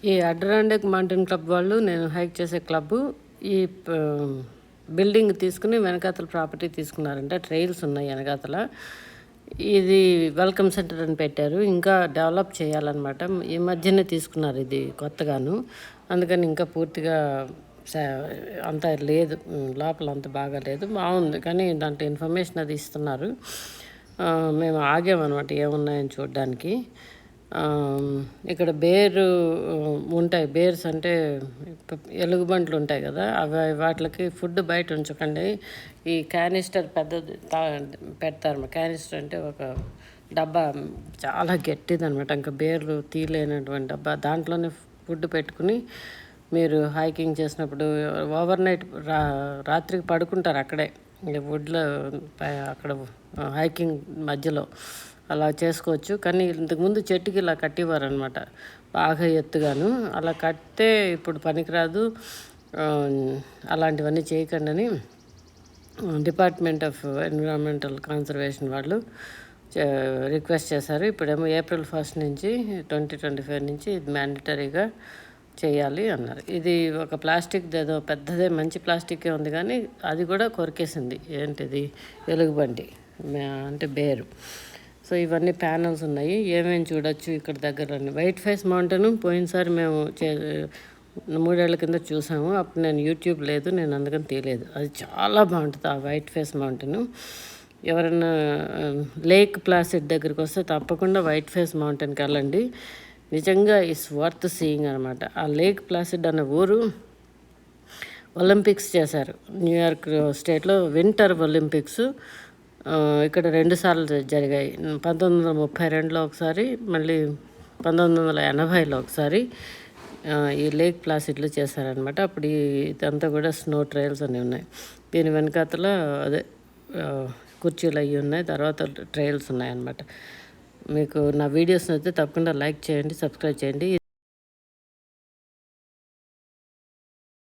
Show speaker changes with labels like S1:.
S1: ఈ అడ్రాండక్ mountain club వాళ్ళు నేను హైక్ చేసే క్లబ్బు ఈ బిల్డింగ్ తీసుకుని వెనకాతల ప్రాపర్టీ తీసుకున్నారంటే ట్రైల్స్ ఉన్నాయి వెనకాతల. ఇది వెల్కమ్ సెంటర్ అని పెట్టారు. ఇంకా డెవలప్ చేయాలన్నమాట. ఈ మధ్యనే తీసుకున్నారు ఇది కొత్తగాను. అందుకని ఇంకా పూర్తిగా అంత లేదు, లోపల అంత బాగా లేదు, బాగుంది. కానీ దాంట్లో ఇన్ఫర్మేషన్ అది ఇస్తున్నారు. మేము ఆగామన్నమాట ఏమున్నాయని చూడడానికి. ఇక్కడ బేరు ఉంటాయి. బేర్స్ అంటే ఎలుగుబంట్లు ఉంటాయి కదా, అవి వాటికి ఫుడ్ బయట ఉంచకండి. ఈ క్యానిస్టర్ పెద్దది పెడతారు. క్యానిస్టర్ అంటే ఒక డబ్బా చాలా గట్టిది అనమాట. ఇంకా బేర్లు తీయలేనటువంటి డబ్బా, దాంట్లోనే ఫుడ్ పెట్టుకుని మీరు హైకింగ్ చేసినప్పుడు ఓవర్ నైట్ రాత్రికి పడుకుంటారు అక్కడే వుడ్లో, అక్కడ హైకింగ్ మధ్యలో అలా చేసుకోవచ్చు. కానీ ఇంతకుముందు చెట్టుకి ఇలా కట్టేవారు అనమాట, బాగా ఎత్తుగాను. అలా కడితే ఇప్పుడు పనికిరాదు, అలాంటివన్నీ చేయకండి అని డిపార్ట్మెంట్ ఆఫ్ ఎన్విరాన్మెంటల్ కన్సర్వేషన్ వాళ్ళు రిక్వెస్ట్ చేశారు. ఇప్పుడేమో April 1 నుంచి 2025 నుంచి ఇది మ్యాండటరీగా చేయాలి అన్నారు. ఇది ఒక ప్లాస్టిక్ ఏదో పెద్దదే మంచి ప్లాస్టికే ఉంది, కానీ అది కూడా కొరికేసింది. ఏంటిది, ఎలుగుబంటి అంటే బేరు. సో ఇవన్నీ ప్యానల్స్ ఉన్నాయి. ఏమేమి చూడొచ్చు ఇక్కడ దగ్గరలోని వైట్ ఫేస్ మౌంటైన్. పోయినసారి మేము 3 ఏళ్ల కింద చూసాము. అప్పుడు నేను యూట్యూబ్ లేదు, నేను అందుకని తీయలేదు. అది చాలా బాగుంటుంది ఆ వైట్ ఫేస్ మౌంటైన్. ఎవరైనా లేక్ ప్లాసిడ్ దగ్గరికి వస్తే తప్పకుండా వైట్ ఫేస్ మౌంటైన్కి వెళ్ళండి. నిజంగా ఇట్స్ వర్త్ సీయింగ్ అనమాట. ఆ లేక్ ప్లాసిడ్ అనే ఊరు ఒలింపిక్స్ చేశారు. న్యూయార్క్ స్టేట్లో వింటర్ ఒలింపిక్స్ ఇక్కడ 2 సార్లు జరిగాయి. 1932లో ఒకసారి, మళ్ళీ 1980లో ఒకసారి ఈ లేక్ ప్లాసిడ్లో చేశారనమాట. అప్పుడు ఇదంతా కూడా స్నో ట్రయల్స్ అన్నీ ఉన్నాయి. దీని వెనకాతల అదే కుర్చీలు అవి ఉన్నాయి, తర్వాత ట్రయల్స్ ఉన్నాయన్నమాట. మీకు నా వీడియోస్ అయితే తప్పకుండా లైక్ చేయండి, సబ్స్క్రైబ్ చేయండి.